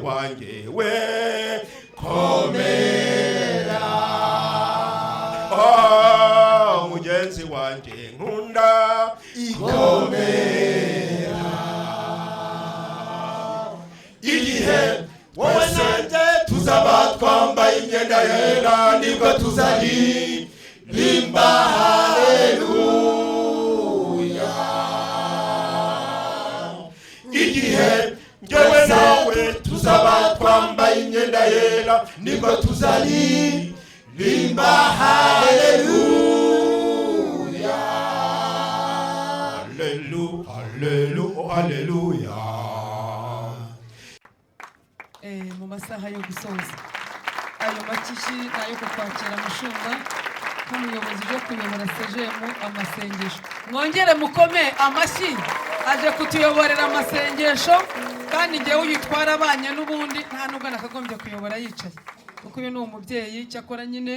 wanjye we komera oh mugenzi wanjye nkunda ikomera igihe wowe nanjye tuzaba twambaye imyenda yera nibwo tuzaririmba haleluya igihe njyewe nawe tuzaba twambaye imyenda yera nibwo tuzaririmba haleluya haleluya haleluya haleluya. Mu masaha yo gusoza ayo makishi nayo kukwakira mushumba nk'umuyobozi yo kuyobora sejemu amasengesho mwongere mukome amashyi aje kutuyoborera amasengesho kandi ngewe uyitwara abanye n'ubundi nta nubwo nakagombye kuyobora yicaye kuko uyu ni umubyeyi cyakora nyine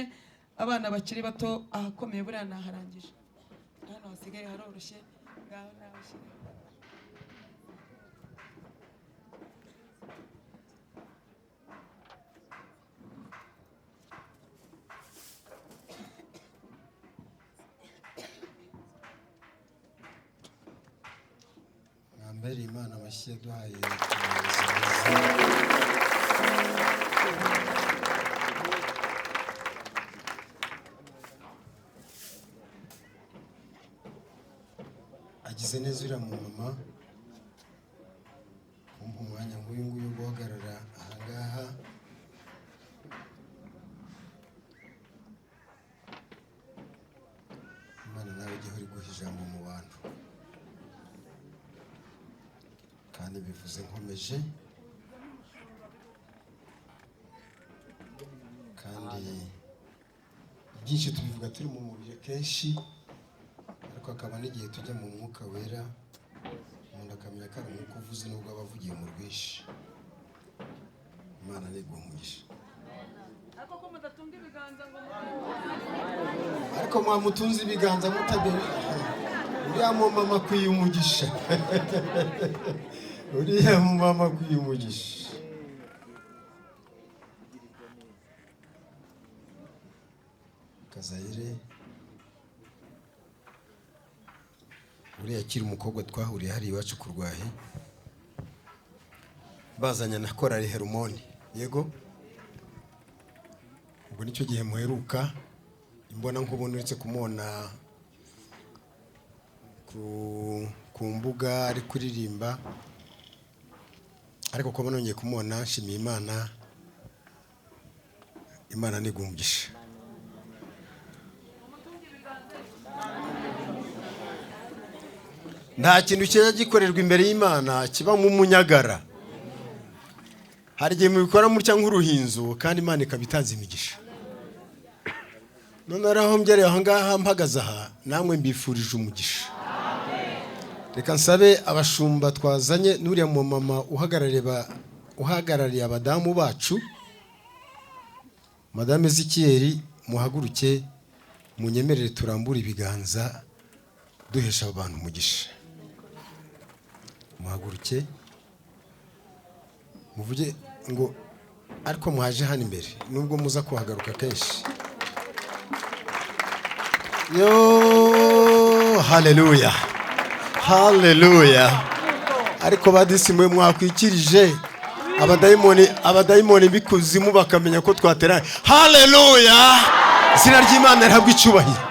abana bakiri bato ahakomeye buriya naharangije hano hasigaye haroroshye ngaho nawe mbere Imana amashyi yaduhaye agize neza uriya mumama kumpa umwanya nk'uyu nguyu guhagarara ahangaha Imana nawe ujye uri guha ijambo mu bantu kandi bivuze nkomeje kandi byinshi tubivuga turi mu mubiri kenshi ariko akaba n'igihe tujya mu mwuka wera umuntu akamenya ko ari umwuka uvuze nubwo aba avugiye mu rwinshi. Imana niguha umugisha ariko mwamutunze ibiganza mutabere uriya mumama akwiye umugisha uriya mumama akwiye umugisha. Kazayire uriya akiri umukobwa twahuriye hari iwacu ku Rwahi bazanya na korali Herumoni yego ubwo nicyo gihe muheruka imbona nk'ubuntu uretse kumubona ku mbuga ari kuririmba ariko kuba nongeye kumubona nshimiye Imana. Imana niguha umugisha. Nta kintu cyajya gikorerwa imbere y'Imana kiba nk'umunyagara. Hari igihe mubikora mutya nk'uruhinzo kandi Imana ikabitanze imigisha. None araho mbyere aho ngaha mpagaze aha namwe mbifurije umugisha. Reka nsabe abashumba twazanye n'uriya mu mama uhagarariye abadamu bacu Madame Ezekiel muhaguruke munyemerere turambura ibiganza duhesha abantu umugisha. Muhaguruke muvuge ngo ariko mwaje hano imbere nubwo muza kuhagaruka kenshi. Yo haleluya haleluya. Ariko badisimwe mwakwikirije abadayimoni bikuzimu bakamenya ko twateranye. Haleluya. Izina ry'Imana rihabwe icyubahiro.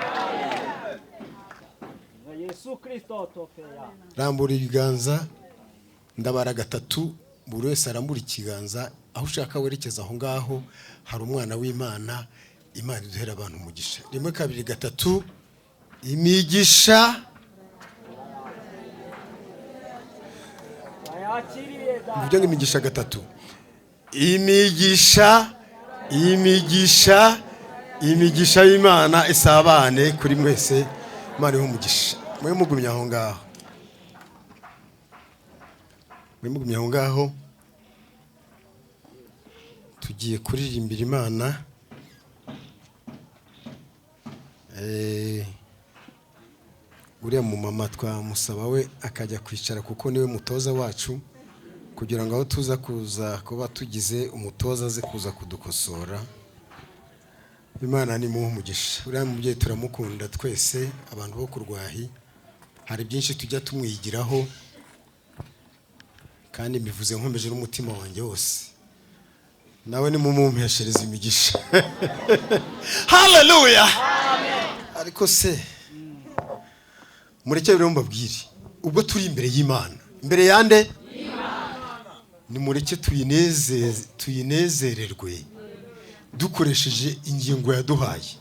Yesu Kristo tofeya. Rambura ibiganza ndabara gatatu buri wese arambura ikiganza aho ushaka werekeza aho ngaho hari umwana w'Imana. Imana iduhera abantu umugisha. 1 2 3 imigisha mvuge ngo imigisha gatatu. Imigisha y'Imana isabane kuri mwese. Imana iho umugisha. Mwe mugumya aho ngaho. Tugiye kuririmbira Imana. Uriya mu mama twamusaba we akajya kwicara kuko niwe mutoza wacu kugira ngo aho tuza kuza kuba tugize umutoza aze kuza kudukosora. Imana ni muhe umugisha. Uriya mubyeyi turamukunda twese, abantu bo kurwahi, hari byinshi tujya tumwigiraho kandi mbivuze nkomeje n'umutima wanjye wose. Nawe ni mumumpeshereza imigisha. Hallelujah. Ariko se mureke rero mbabwire, ubwo turi imbere y'Imana, imbere yande ni mureke tuyinezererwe dukoresheje ingingo yaduhaye.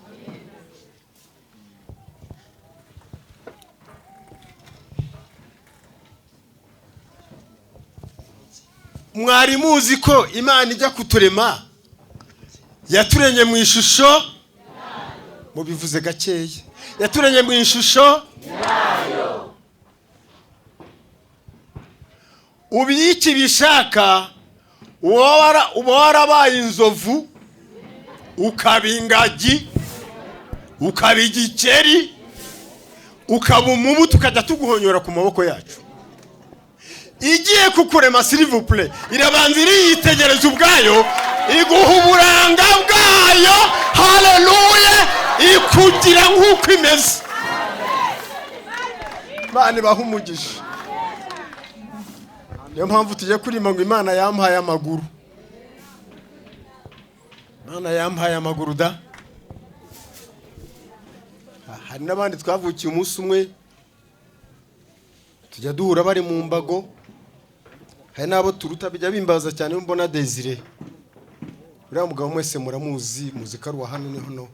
Mwari muzi ko Imana ijya kuturema yaturemye mu ishusho, mubivuze gakeya, yaturemye mu ishusho yayo. Ubiki bishaka uba warabaye inzovu, ukaba ingagi, ukaba igikeri, ukaba umubu, tukajya tuguhonyora ku maboko yacu. Igiye kukurema s'il vous plaît, irabanza iriyitegereza ubwayo, iguha uburanga bwayo. Haleluya. Ikugira nk'uko imeze. Imana baha umugisha. Niyo mpamvu tujye kurima ngo Imana yampaye amaguru. Imana yampaye amaguru da. Hari n'abandi twavukiye umunsi umwe tujya duhura bari mu mbago. Hari nabo turuta bijya bimbaza cyane, mbona Desire. Uriya mugabo mwese muramuzi, muzika rwa hano ni hano.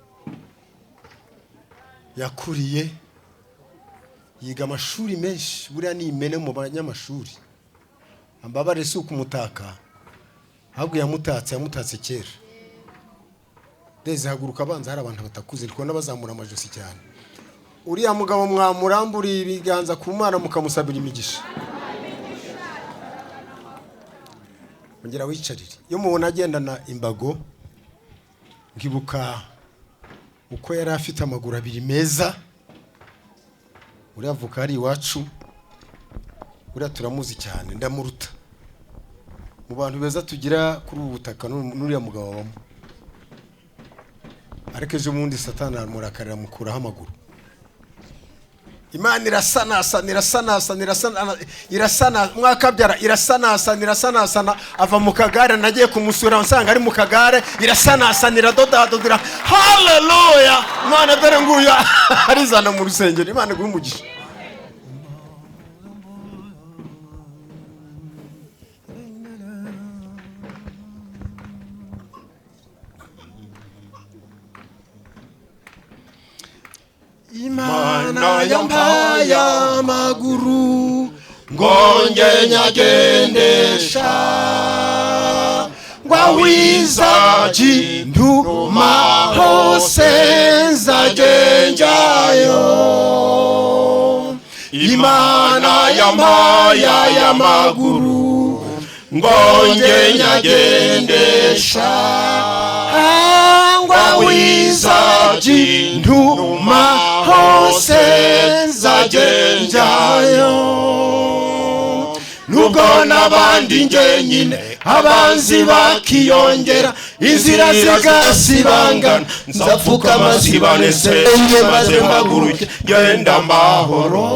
Yakuriye yiga amashuri menshi, buriya ni imene mu banyamashuri. Ambabare si ukumutaka, ahubwo yamutatse kera. Desire haguruka abanza, hari abantu batakuze, ariko n'abazamura amajosi cyane. Uriya mugabo mwamuramburiye ibiganza ku Mana mukamusabira imigisha. Ongera wicarire. Iyo mubona agendana imbago, ngibuka uko yari afite amaguru abiri meza. Uriya avuka hari iwacu, uriya turamuzi cyane, ndamuruta mu bantu beza tugira kuri ubu butaka. N'uriya mugabo wabamo, ariko ejo bundi Satani aramurakarira mukuraho amaguru. Imana irasana mwakabyara, irasanasana ava mu kagare. Nagiye kumusura nsanga ari mu kagare, irasanasanira dodadodira. Haleluya. Imana dore nguyu arizana mu rusengero. Imana iguhe umugisha. Imana yampaye amaguru ngonge nyagendesha, ngwawizaji ntuma hose nzagenjayo. Imana yampaye amaguru ngonge nyagendesha, ngwawizaji ntuma hose nzagenjayo. Nubwo n'abandi njyenyine abanzi bakiyongera, inzira zigasibangana, nzapfukama zibanesenge maze mpaguruke genda amahoro.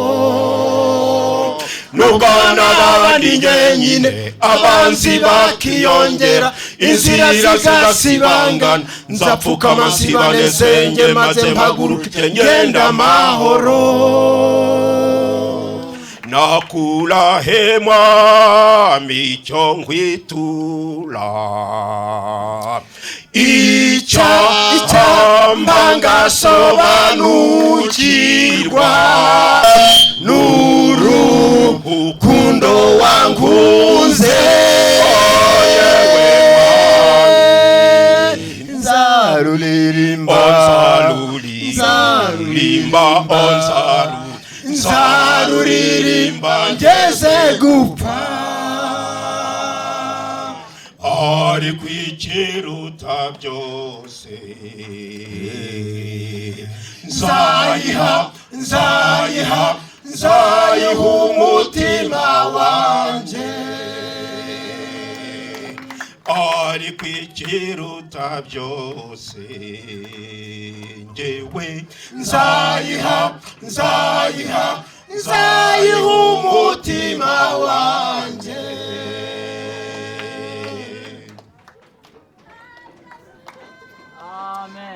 Nubwo n'abandi njyenyine abanzi bakiyongera, inzira zigasibangana, nzapfukama zibanesenge maze mpaguruke genda amahoro. Nakula hemwa micho ngwitula icyamba sobanukirwa n'urukundo wankunze. Nzaruririmba ngeze gupfa, ari kwikiruta byose. Nzayiha umutima wanjye. ariko ikiruta byose njyewe nzayiha umutima wanjye.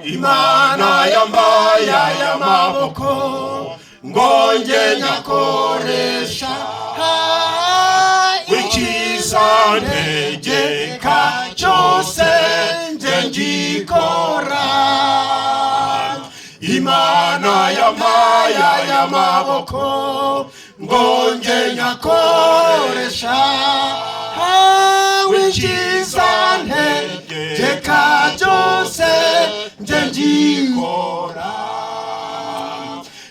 Imana yampaye aya maboko ngo njye nyakoresha icyiza ntegeka cyose njye ngikora. Imana yampaye aya maboko ngo njye nyakoresha icyiza ntegeka cyose njye ngikora.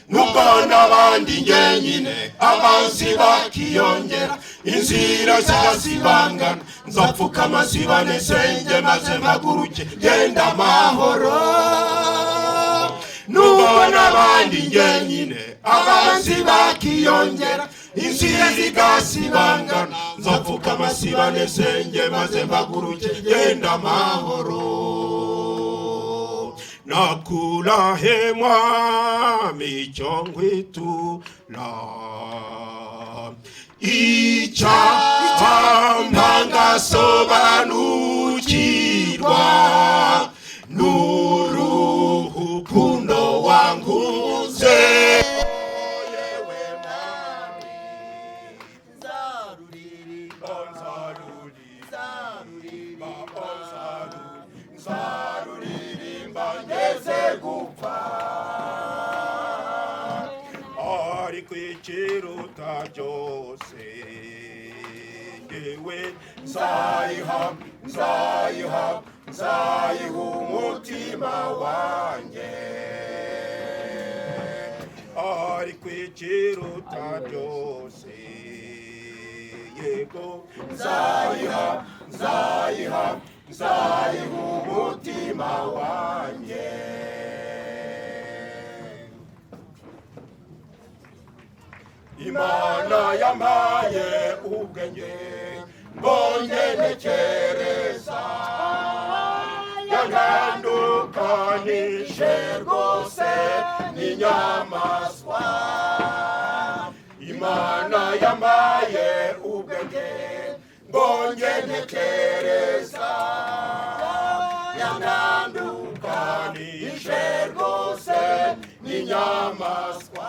Nubwo n'abandi njyenyine abanzi bakiyongera, inzira zigazibangana, nzapfukama zibane senge maze mpaguruke genda amahoro. Nubwo n'abandi njyenyine abanzi bakiyongera, inzira zigazibangana, nzapfukama zibane senge maze mpaguruke genda amahoro. Nakulahe mwami chongwitura icyamanga sobanukirwa n'urukundo wanguze. Yewe mwami nzaruririmba ngeze gupfa, ariko ikiruta byose njyewe nzayiha umutima wanjye. Ariko ikiruta byose yego nzayiha umutima wanjye. Imana yampaye ubwenge mbonye ntekereza, yantandukanije rwose n'inyamaswa. Imana yampaye ubwenge mbonye ntekereza, yantandukanije rwose n'inyamaswa.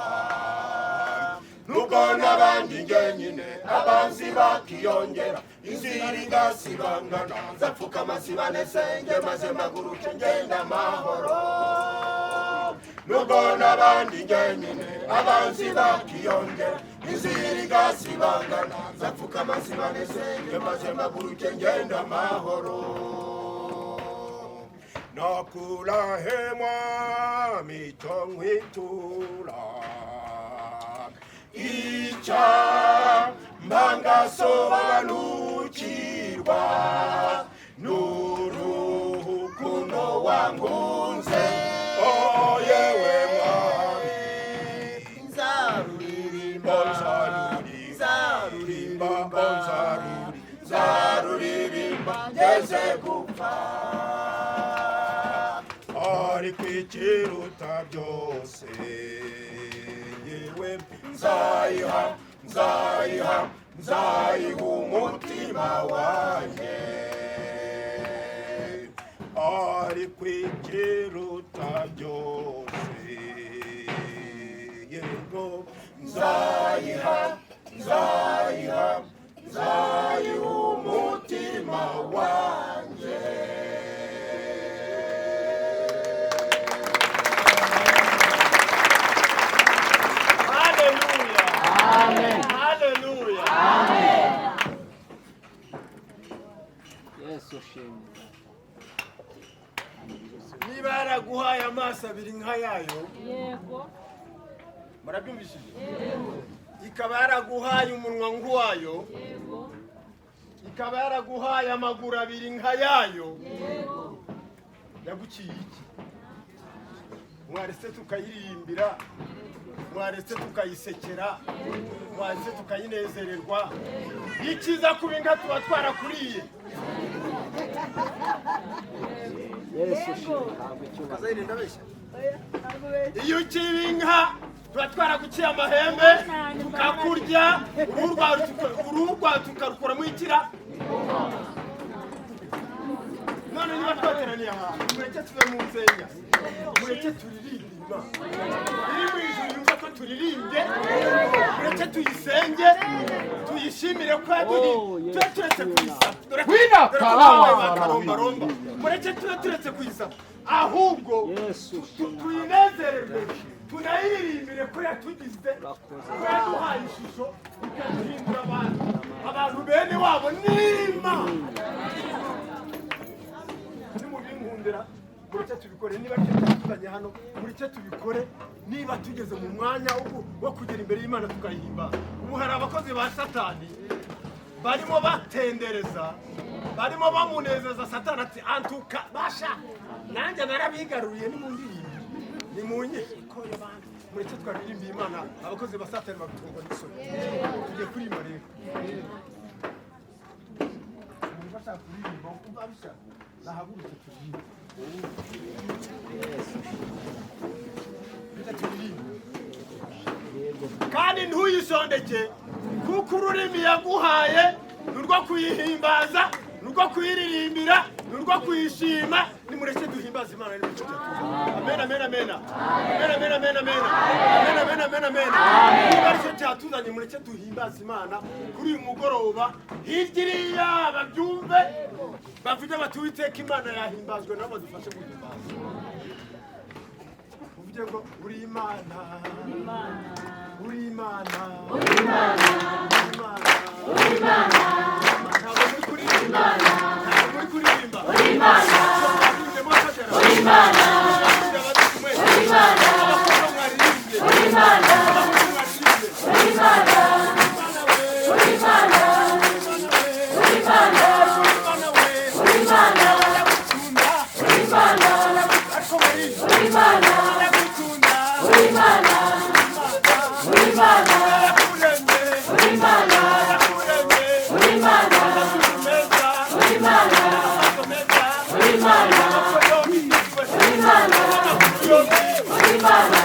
Nubwo n'abandi njyenyine abanzi bakiyongera, inzira igasibangana, nzapfukama zibane senge maze mpaguruke ngenda amahoro. Nubwo n'abandi njyenyine abanzi bakiyongera, inzira igasibangana, nzapfukama zibane senge maze mpaguruke ngenda amahoro. Nakulahe mwami chongwitura icyamanga sobanukirwa n'urukundo wangunze. Oh yewe mwami nzaruririmba ngeze gupfa, ariko ikiruta byose yewe nzayiha umutima wanjye. Ariko ikiruta byose yego nzayiha umutima wanjye. Amen. Hallelujah. Amen. Yesu shimwe. Niba yaraguhaye amaso abiri nk'ayayo, Yego. murabyumvishije? Yego. Ikaba yaraguhaye umunwa nk'uwayo, Yego. ikaba yaraguhaye amaguru abiri nk'ayayo, Yego. yaguciye iki? Mwaretse tukayirimbira, mwaretse tukayisekera, mwaretse tukayinezererwa. Ikiza kuba inka tuba twarakuriye. Yesu ushimwe. Habwa icyubahiro. kazayirinda abeshya iyo ukiba inka tuba twaraguciye amahembe tukakurya uruhu rwawe tukarukuramo ikira none niba twateraniye ahantu mureke tuve mu nsenya mureke turirimbe Imana iri mu ijuru yumva ko turirimbye mureke tuyisenge tuyishimire ko yaduhiye tube turetse kuyisaba dore ko bakarombaromba mureke tube turetse kuyisaba ahubwo tuyinezererwe tunayiririmbire ko yatugize ko yaduhaye ishusho ikaduhindura abantu bene wabo n'Imana nimubinkundira mureke tubikore niba tutanye hano mureke tubikore niba tugeze mu mwanya wo kugera imbere y'Imana tukayihimbaza ubu hari abakozi ba Satani barimo batendereza barimo bamunezeza Satani ati antuka basha nanjye narabigaruriye ni mu ndirimbo ni mu nyiko y'abantu mureke twaririmba Imana abakozi ba Satani bagutungwa n'isoni tujye kuririmba rero bashaka kuririmba ukumva bisha nahagurutse turirimba kandi ntuyisondeke kuko ururimi yaguhaye ni urwo kuyihimbaza ni urwo kuyiririmbira ni urwo kuyishima nimureke duhimbaza Imana n'imico amen amen amen amen amen amen amen amen amen amen amen niba aricyo cyatuzanye mureke duhimbaza Imana kuri uyu mugoroba hirya iriya babyumve bavuge bati Uwiteka Imana yahimbazwe nabo badufashe guhimbaza uvuge ngo uri Imana uri Imana uri Imana uri Imana ntabwo muri kuririmba ntabwo muri kuririmba uri Imana uri Imana uri Imana abakobwa mwaririmbye uri Imana abahungu mwaririmbye uri Imana uri Imana uri Imana uri Imana uri Imana uri Imana uri Imana uri Imana uri Imana uri Imana uri Imana uri Imana uri Imana uri Imana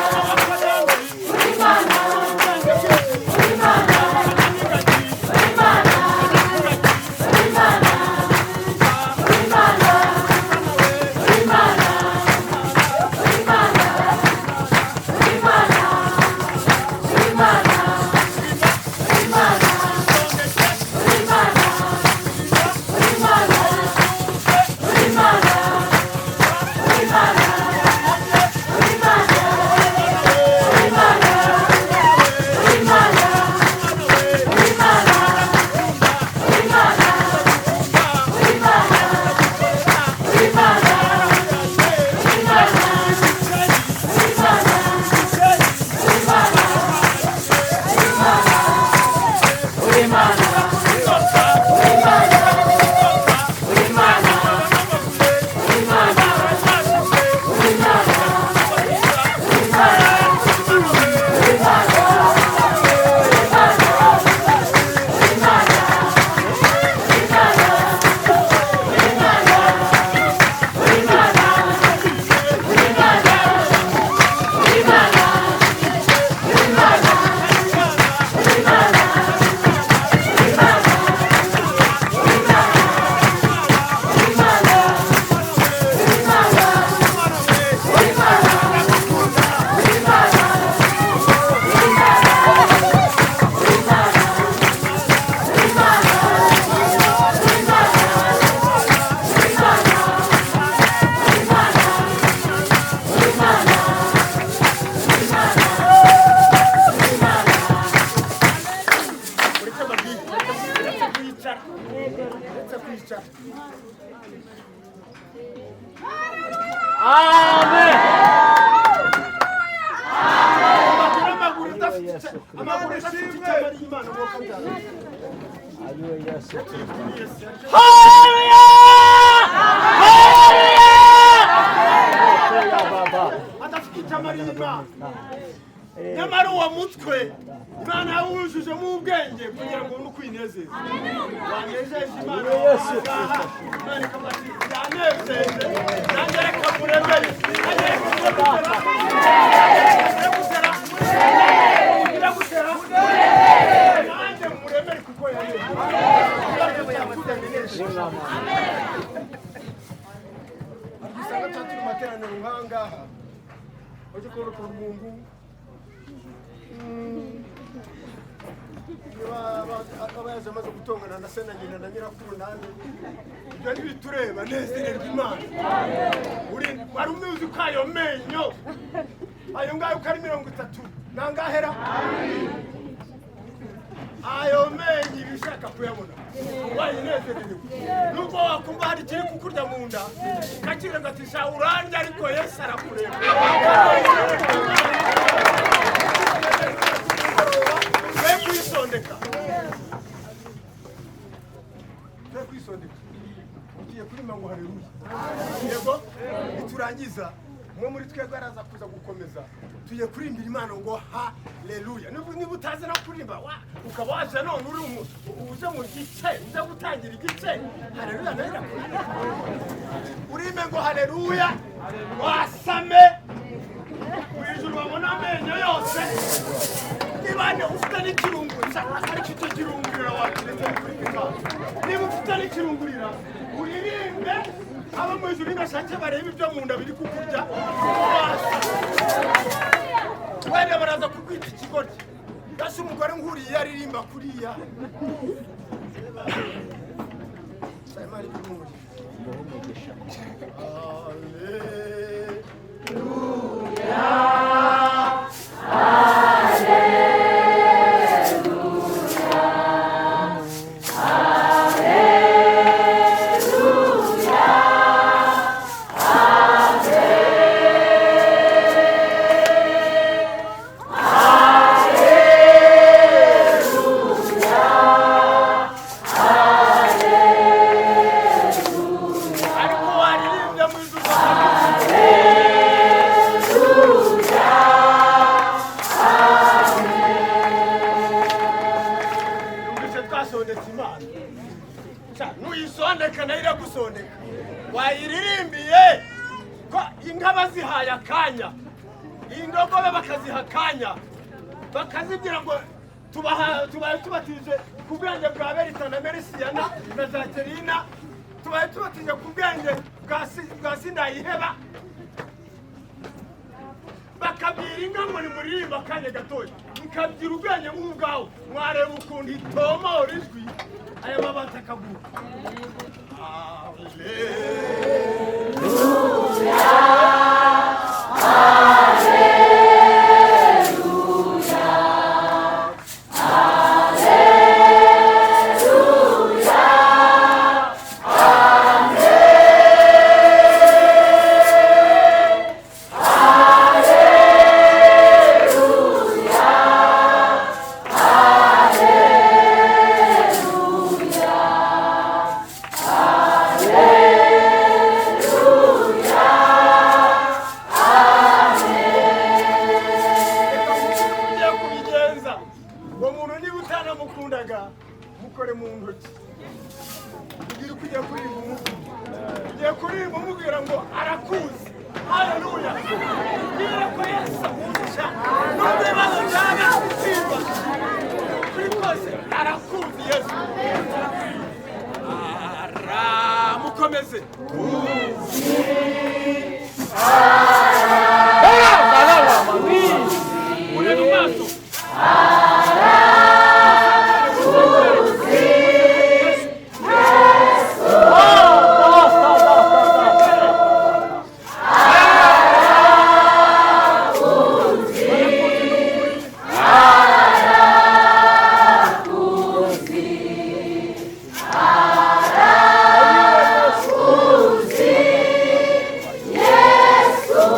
nyamara uwo mutwe Imana yawujuje mu ubwenge kugira ngo kwinezeza wanejeje Imana Yesu Imana ikamati yanejeje nanjye reka muremere nanjye reka nanjye muremere kuko yanejeje Gisanga tatu materaniro nkangaha oje korokora umuntu abayaje amaze gutongana na se na nyina na nyirakuru nande ibyo ntibitureba nezererwa Imana wari umuzi ko ayo menyo ayo ngayo uko ari 30 nangahera ayo menyo ibishaka kuyabona wayinezerewe nubwo wakumva hari kiri kukurya mu nda ukakira ngo ati sha uranje ariko Yesu arakureba kwisondeka ugiye kurima ngo haleluya yego iturangiza mwe muri twebwe araza kuza gukomeza tuye kurimbira Imana ngo haleluya niba utazi no kurimba ukaba waje none uri uje mu gice uje gutangira igice haleluya naira urime ngo haleluya wasame wijuru babona amenyo yose nibane ufite n'ikirungurira ariko icyo kirungurira wakiretse kuri Imana niba ufite n'ikirungurira uririmbe abo mu ijuru bashake bareba ibyo mu nda biri kukurya wenda baraza kukwita ikigoryi gasi umugore nkuriye aririmba kuriya sayimari kumuri nuyisondeka naira gusondeka wayiririmbiye ko inka bazihaye akanya indogobe bakaziha akanya bakazibwira ngo tubaye tubatije ku bwenge bwa Berita na Merisiyana na Zakerina tubaye tubatije ku bwenge bwa Sindayiheba bakabwira inka ngo nimuririmba akanya gatoya ikabyira ubwenge nk'ubwawe mwareba ukuntu itomora ijwi aya mabati akaguruka mukore mu ntoki ugira kujya kuririmba umubwira ngo arakuzi haleluya bwira ko Yesu amugisha nubwo ibibazo byaba bisimba kuri kose arakuzi Yesu aramukomeze urebe maso Yes!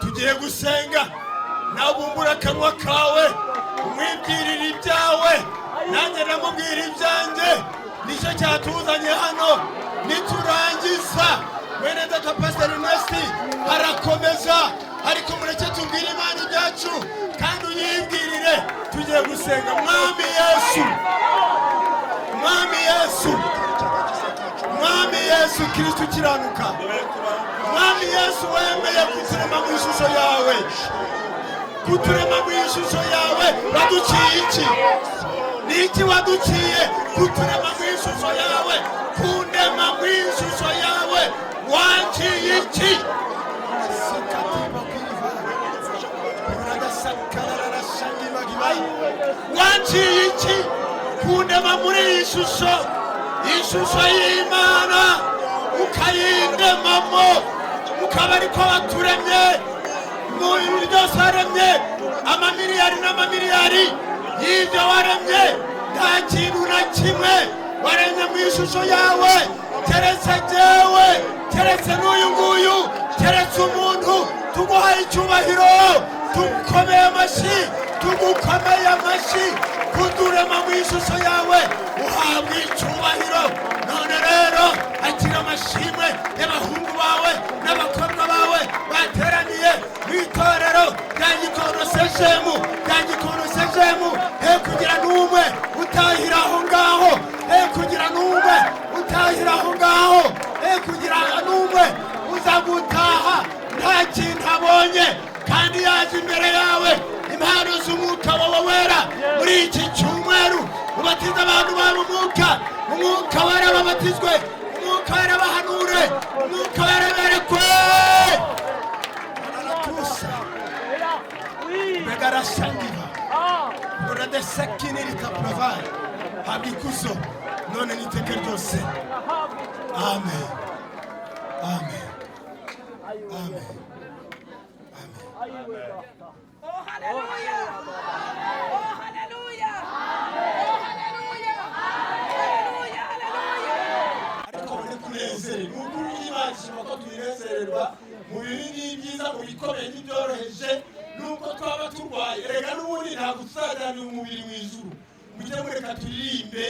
tugiye gusenga nabumbura akanwa kawe umwibwirira ibyawe nanjye namubwira ibyanjye nicyo cyatuzanye hano niturangiza mwene data Pastor Ernest arakomeza ariko mureke tubwire Imana ibyacu kandi uyibwirire tugiye gusenga mwami Yesu mwami Yesu Kristo ukiranuka mwami Yesu wemeye kuturema mu ishusho yawe waduciye iki niki waduciye kuturema mu ishusho yawe kundema mu ishusho yawe wanciye iki wanciye iki kundema muri iyi shusho y'Imana ukayindemamo ukaba ariko waturemye mu bintu byose waremye amamiliyari n'amamiliyari y'ibyo waremye nta kintu na kimwe waremye mu ishusho yawe keretse jyewe keretse n'uyu nguyu keretse umuntu tuguhaye icyubahiro tugukomeye amashyi kuturema mu ishusho yawe uhabwa icyubahiro none rero akira amashimwe y'abahungu bawe n'abakobwa bawe bateraniye mu itorero rya Gikondo sejemu kugira n'umwe utahira aho ngaho kugira n'umwe uza gutaha nta kintu abonye kandi yaje imbere yawe impano z'umwuka wawe wera muri iki cyumweru ubatiza abantu bawe umwuka wera babatizwe umwuka wera bahanure umwuka wera berekwe begarashangiba uradesekiniri kaprovai habikuzo none niteke ryose amen amen amen Oh, hallelujah! Oh, hallelujah! Oh, hallelujah! Hallelujah! Hallelujah! ariko muri kunezere n'ukuri y'ibashima ko tuyinezererwa mu bibi byiza mu bikomeye n'ibyoroheje nuko twaba turwaye rega n'ubundi ntabwo tuzajyanira umubiri mu ijuru mujye mureka turirimbe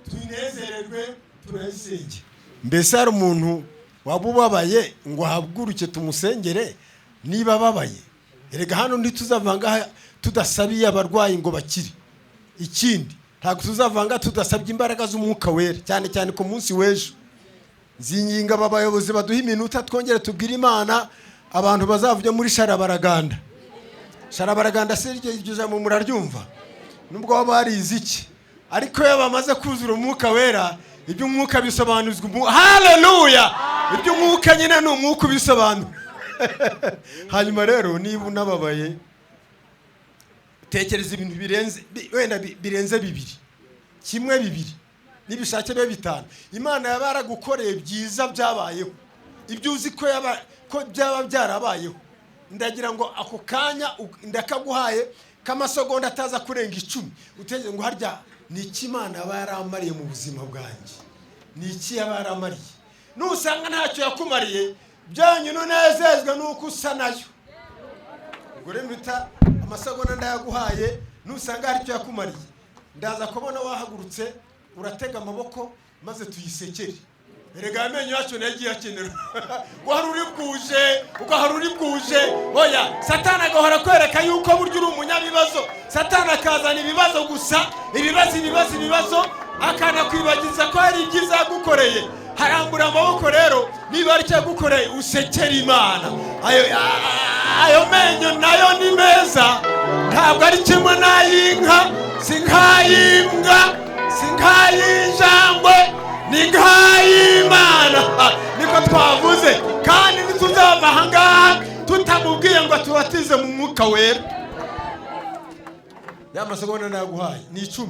tuyinezererwe turayisenge. Mbese hari umuntu waba ubabaye ngo ahaguruke tumusengere niba ababaye? Erega hano ntituzavanga tudasabiye abarwayi ngo bakire. Ikindi ntabwo tuzavanga tudasabye imbaraga z'umwuka wera cyane cyane ku munsi w'ejo. Zinginga abayobozi baduha iminota twongere tubwire Imana abantu bazavuye muri ariko iyo bamaze kuzura umwuka wera iby'umwuka bisobanuzwa haleluya, iby'umwuka nyine ni umwuka ubisobanura. Hanyuma rero niba unababaye tekereza ibintu birenze bibiri, kimwe bibiri n'ibishake bibe bitanu. Imana yaba yaragukoreye byiza byabayeho, ibyo uzi ko byaba byarabayeho, ndagira ngo ako kanya ndakaguhaye k'amasegonda ataza kurenga 10 utegereje ngo harya ni iki Imana yaba yaramariye mu buzima bwanjye, ni iki yaba yaramariye. Nusanga ntacyo yakumariye byanyine unezezwe nuko usa nayo. Ubwo rero amasegonda ndayaguhaye, nusanga hari icyo yakumariye ndaza kubona wahagurutse uratega amaboko maze tuyisekere. Erega amenyo yacu nagiye akenera. Wari uri bwuje oya Satani agahora kwereka yuko buryo uri umunyabibazo. Satani akazana ibibazo gusa, ibibazo akanakwibagiza ko hari ibyiza yagukoreye. Harambura amaboko rero niba ari cyo yagukoreye usekera Imana. Ayo menyo nayo ni meza, ntabwo ari kimwe n'ay'inka, si nk'ay'imbwa, si nk'ay'injangwe, ni nk'ay'Imana. Niko twavuze, kandi ntituzava aha ngaha tutamubwiye ngo tubatize mu mwuka wera. Ya masegonda naguhaye ni 10.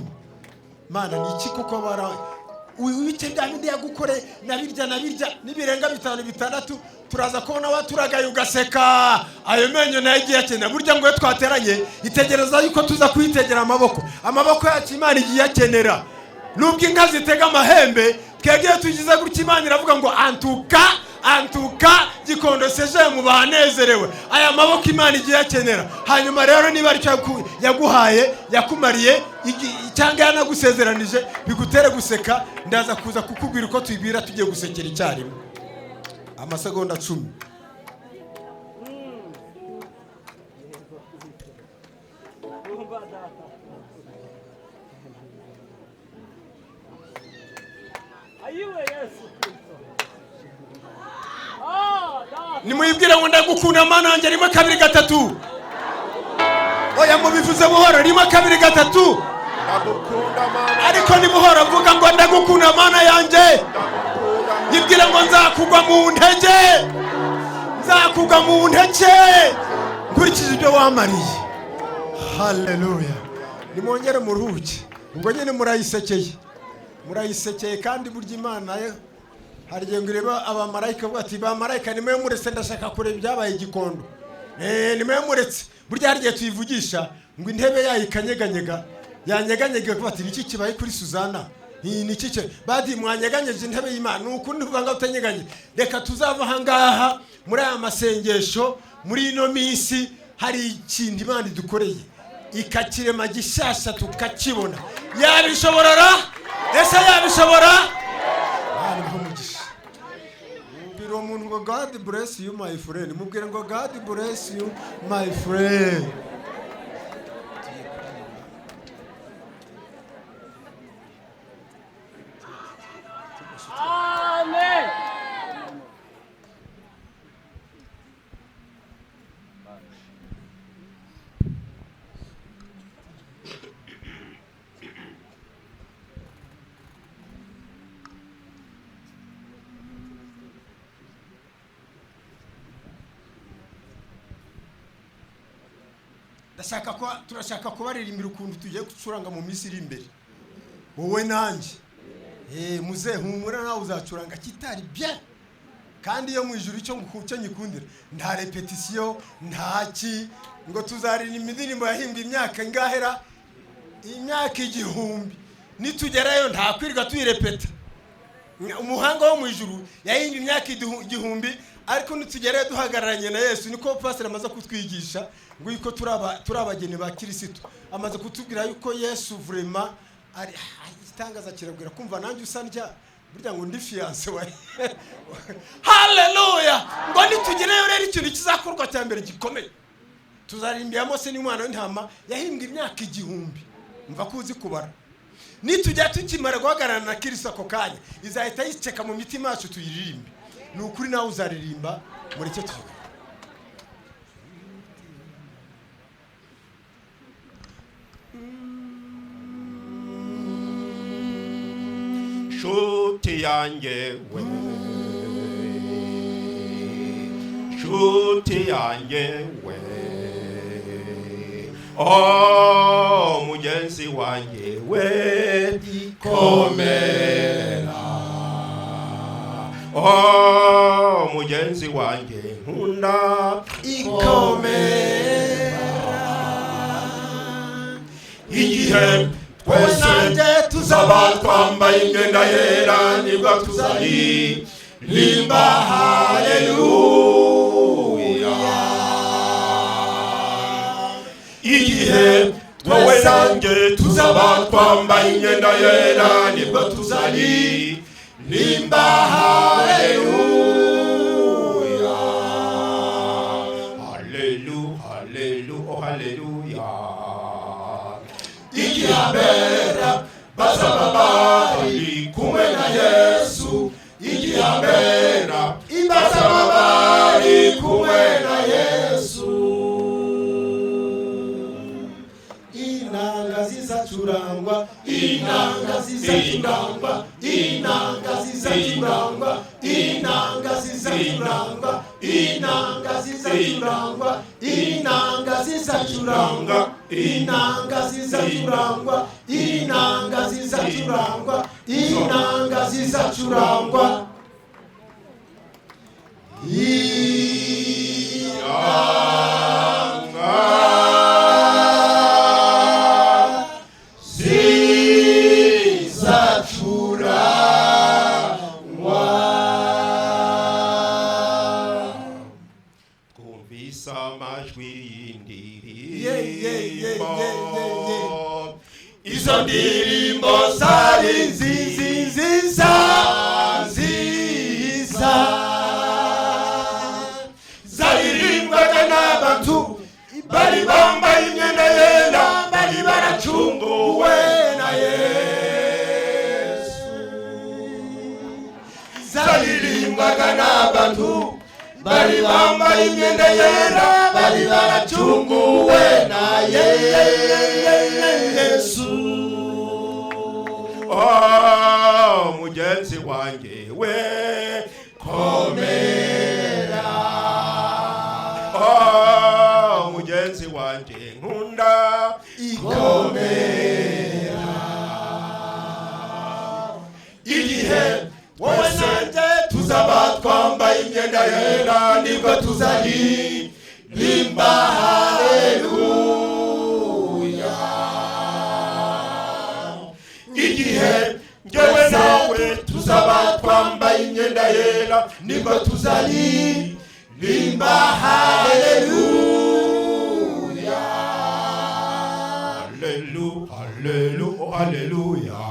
Mana ni iki kuko wice bya bindi yagukore nabirya nibirenga 5 6 turaza kubona waturagaye ugaseka. Ayo menyo nagiye akenera. Burya ngo twateranye itegereza yuko tuza kwitegera amaboko yacu Imana igiye akenera. Nubwo inka zitega amahembe twegeye tugize gutya Imana iravuga ngo antuka Gikondo seje mu banezerewe. Aya maboko Imana igiye akenera. Hanyuma rero niba ari cyo yaguhaye yakumariye cyangwa yanagusezeranije bigutere guseka, ndaza kuza kukubwira uko tuyibira tugiye gusekera icyarimwe. Amasegonda 10. Nimuyibwira ngo ndagukunda Mana yanjye 1 2 3. Oya mubivuze buhoro 1 2 3. Ariko ni buhoro avuga ngo ndagukunda Mana yanjye. Yibwira ngo nzakugwa mu ntege nkurikije ibyo wamariye. Haleluya. Nimwongere muruhuke. Ubwo nyine murayisekeye kandi burya Imana hari gihe ngireba abamarayika bati bamarayika nimwe muretse ndashaka kureba ibyabaye Gikondo. Nimwe muretse burya hari gihe tuyivugisha ngo intebe yayikanyeganyega yanyeganyega bati niki kibaye kuri Suzana. Niki cyo badi mwanyeganyeje intebe y'Imana nukundi uvanga utanyeganye. Reka tuzava hangaha muri aya masengesho muri ino minsi hari ikindi Imana dukoreye ikakirema gishasha tukakibona. Yabishobora ese yabishobora. Mubwira umuntu ngo God bless you my friend. Mubwira ngo God bless you my friend. Amen. Turashaka kubaririmbira ukuntu tugiye gucuranga mu minsi iri imbere. Wowe nanjye muze humura nawe uzacuranga kitari bien. Kandi iyo mu ijuru icyo nyikundira nta repetition ntaki ngo tuzaririmba indirimbo yahimbye imyaka ingahera imyaka 1000 nitugerayo nta kwirwa tuyirepeta. Umuhanga wo mu ijuru yahimbye imyaka 1000 ariko nitugerayo duhagararanye na Yesu. Niko pastor amaze kutwigisha ngo yuko turabageni ba Kristo. Amaze kutubwira yuko Yesu vraiment ari itangaza kirabwira kumva nanjye usandya burya ngo ndi fiance wa. Haleluya. Ngo nitugereyo rero ikintu kizakorwa cya mbere gikomeye tuzarimbira Mose n'umwana w'intama yahimbye imyaka 1000. Mva kuzi kubara. Nitujya tukimara guhagarana na Kristo ako kanya izahita yiceka mu mitima yacu tuyiririmbe. Ni ukuri nawe uzaririmba muri cyo tuvuga. nshuti yanjye we, nshuti yanjye we, oh mugenzi wanjye we, komera, oh mugenzi wanjye nkunda, ikomera. Igihe twese tuzaba twambaye imyenda yera nibwo tuzaririmba haleluya. Igihe wowe nanjye tuzaba twambaye imyenda yera nibwo tuzaririmba haleluya. Haleluya, haleluya, oh haleluya. Igihabera bazaba bari kumwe na Yesu, igihabera bazaba bari kumwe na Yesu. Inanga zizacurangwa, inanga zizacurangwa, inanga zizacurangwa, inanga zizacurangwa, inanga zizacurangwa, inanga zizacurangwa, inanga zizacurangwa, inanga zizacurangwa, inanga zizacurangwa. Izo ndirimbo zari nziza zaririmbwaga n'abantu bari bambaye imyenda yera, bari baracunguwe na Yesu. Zaririmbwaga n'abantu bari bambaye imyenda yera, bari baracunguwe na Yesu. Oh mugenzi wanjye we, komera, oh mugenzi wanjye nkunda, ikomera. Igihe wowe nanjye tuzaba twambaye imyenda yera nibwo tuzaririmba haleluya. Igihe njyewe nawe tuzaba twambaye imyenda yera nibwo tuzaririmba haleluya. Haleluya, haleluya, oh haleluya.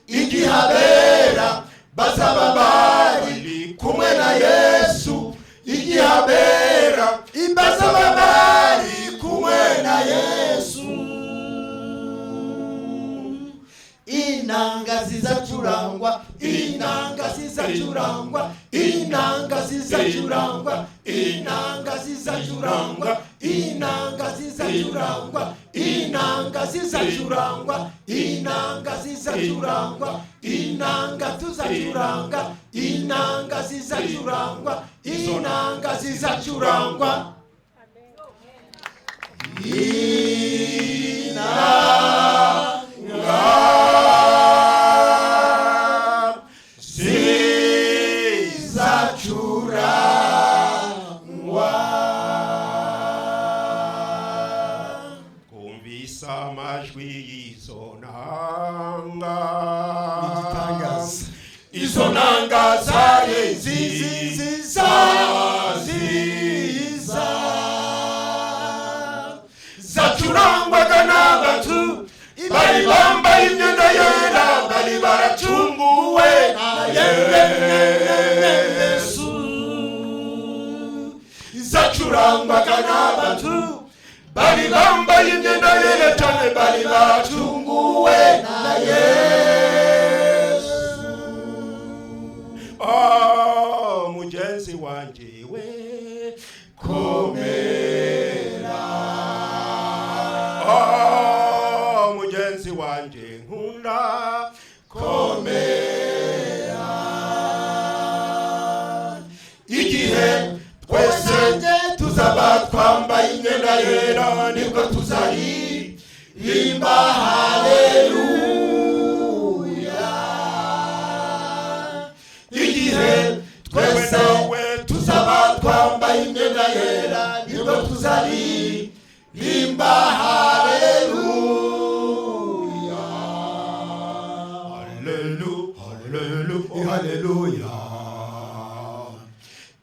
Igihabera bazaba bari kumwe na Yesu, igihabera bazaba bari kumwe na Yesu. Inanga zizacurangwa, inanga zizacurangwa, inanga zizacurangwa, inanga zizacurangwa, inanga zizacurangwa, inanga zizacurangwa, inanga zizacurangwa, inanga tuzacuranga, inanga zizacurangwa, inanga zizacurangwa. Kumvisa amajwi y'izo nanga, izo nanga zari nziza zacurangwaga n'abantu bari bambaye imyenda yera, bari baracunguwe na Yesu. Zacurangwaga n'abantu bari bambaye imyenda yera cyane, bari baracunguwe na Yesu. Oh mugenzi wanjye we, komera, oh mugenzi wanjye nkunda, komera. Igihe twese tuzaba twambaye imyenda yera nibwo tuzaririmba haleluya. Igihe twese tuzaba twambaye imyenda yera nibwo tuzaririmba haleluya. Haleluya, haleluya.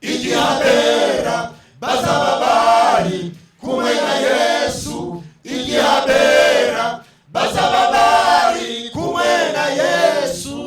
Igihe abera bazaba bari kumwe na Yesu, igihe abera bazaba bari kumwe na Yesu.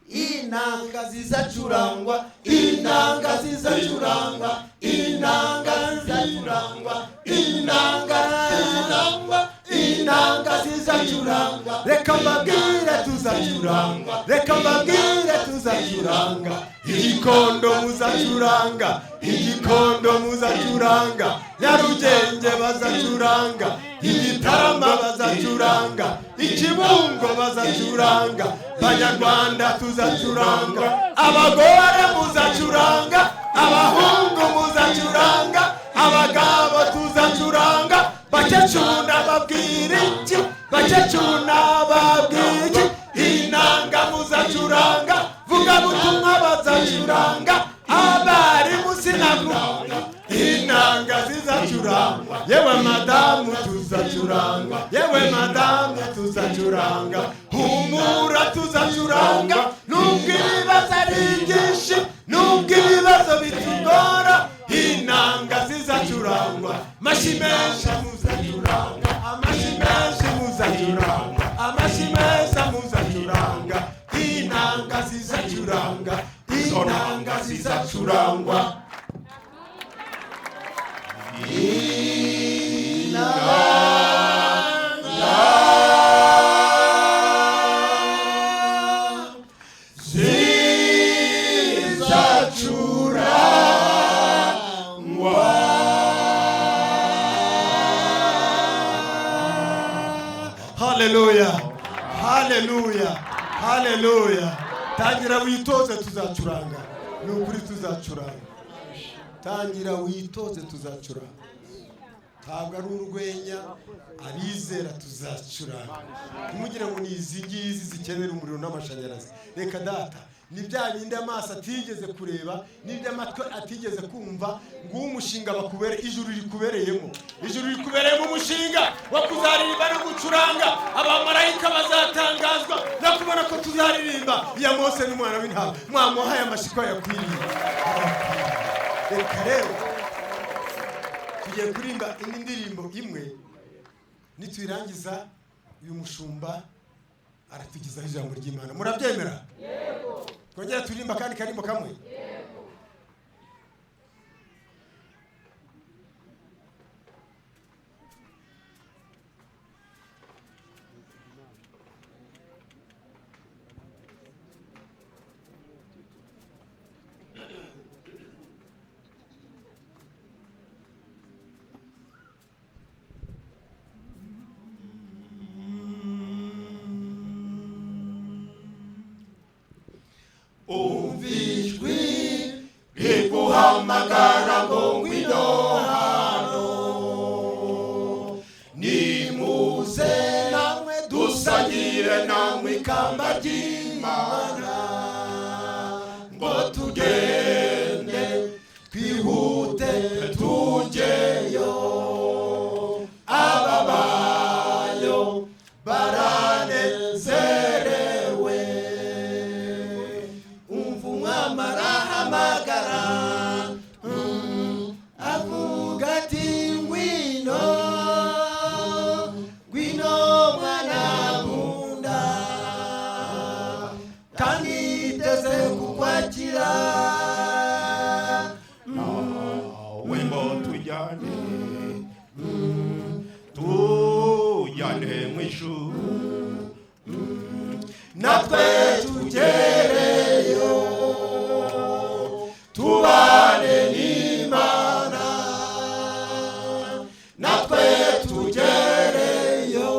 Inanga zizacurangwa, inanga zizacurangwa, inanga zizacurangwa, inanga zizacurangwa, inanga zizacurangwa. Reka mbabwire tuzacuranga, reka mbabwire tuzacuranga. Igikondo muzacuranga, igikondo muzacuranga. Nyarugenge bazacuranga, Igitarama bazacuranga, Ikibungo bazacuranga. Banyarwanda tuzacuranga, abagore muzacuranga, abahungu muzacuranga, abagabo tuzacuranga. Bakecuru nababwira iki, bakecuru nababwira iki. Inanga muzacuranga, vuga butumwa bazacuranga, abarimu sinavuga. Inanga zizacuranga, yewe madamu tuzacuranga, yewe madamu tuzacuranga. Humura tuzacuranga, nubwo ibibazo ari byinshi, nubwo ibibazo bitugora. Inanga zizacurangwa, amashyi menshi muzacuranga, amashyi menshi muzacuranga, amashyi menshi muzacuranga. Inanga zizacuranga, inanga zizacurangwa. Haleluya, haleluya, haleluya. Tangira witoze tuzacuranga, ni ukuri tuzacuranga. Tangira witoze tuzacuranga. Ntabwo ari urwenya, abizera tuzacuranga. Ntimugire ngo ni izi ngizi zikenera umuriro n'amashanyarazi. Reka data, ni bya bindi amaso atigeze kureba, n'ibyo amatwi atigeze kumva, ngo umushinga bakubere, ijuru rikubereyemo, ijuru rikubereyemo umushinga wo kuzaririmba no gucuranga. Abamarayika bazatangazwa no kubona ko tuzaririmba iya Mose n'umwana w'intama. Mwamuhaye amashiko yakwiriye. Reka rero tugiye kurimba indi ndirimbo imwe, nituyirangiza uyu mushumba aratugizaho ijambo ry'Imana. Murabyemera? Yego. Twongera turimba kandi karimbo kamwe. Yego. Umvijwi rikuhamagara ngo ngwino hano, nimuze namwe dusangire namwe ikamba ry'Imana. Ngo tugende twihute tujyeyo, ababayo baranezerewe. Marahamagara avuga ati ngwino, ngwino mwana nkunda, kandi iteze kukwakira. Wimbo tujyane, tujyane mu ijuru, natwe tugereyo, tubane n'Imana, natwe tugereyo.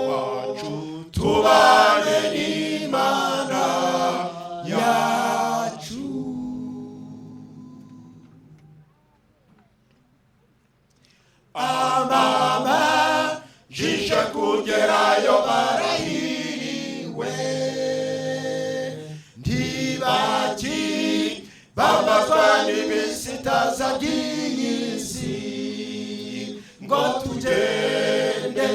Wacu bishe kugerayo barahiriwe ntibaki babazwa n'ibisitaza by'iy'isi ngo tugende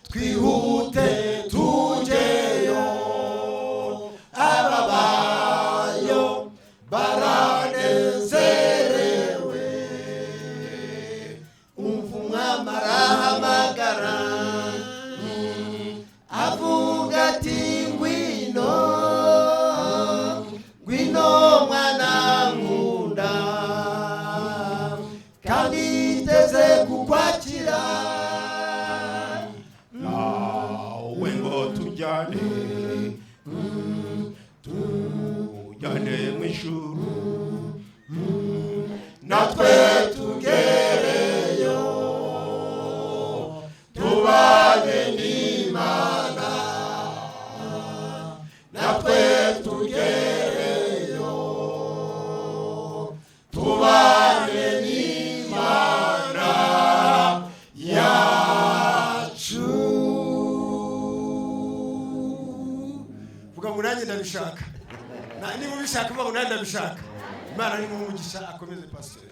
twihute tugeyo ababayo baranezerewe umva umwami arahamagara avuga ati ngwino ngwino mwana nkunda kandi iteze kukwakira nawe ngo tujyane tujyane mu ijuru natwe tugereyo tubane n'Imana natwe tugereyo tubane n'Imana yacu. Vuga ngo nanjye ndabishaka niba ubishaka vuga ngo nanjye ndabishaka. Imana ni mu mugisha akomeze pastor.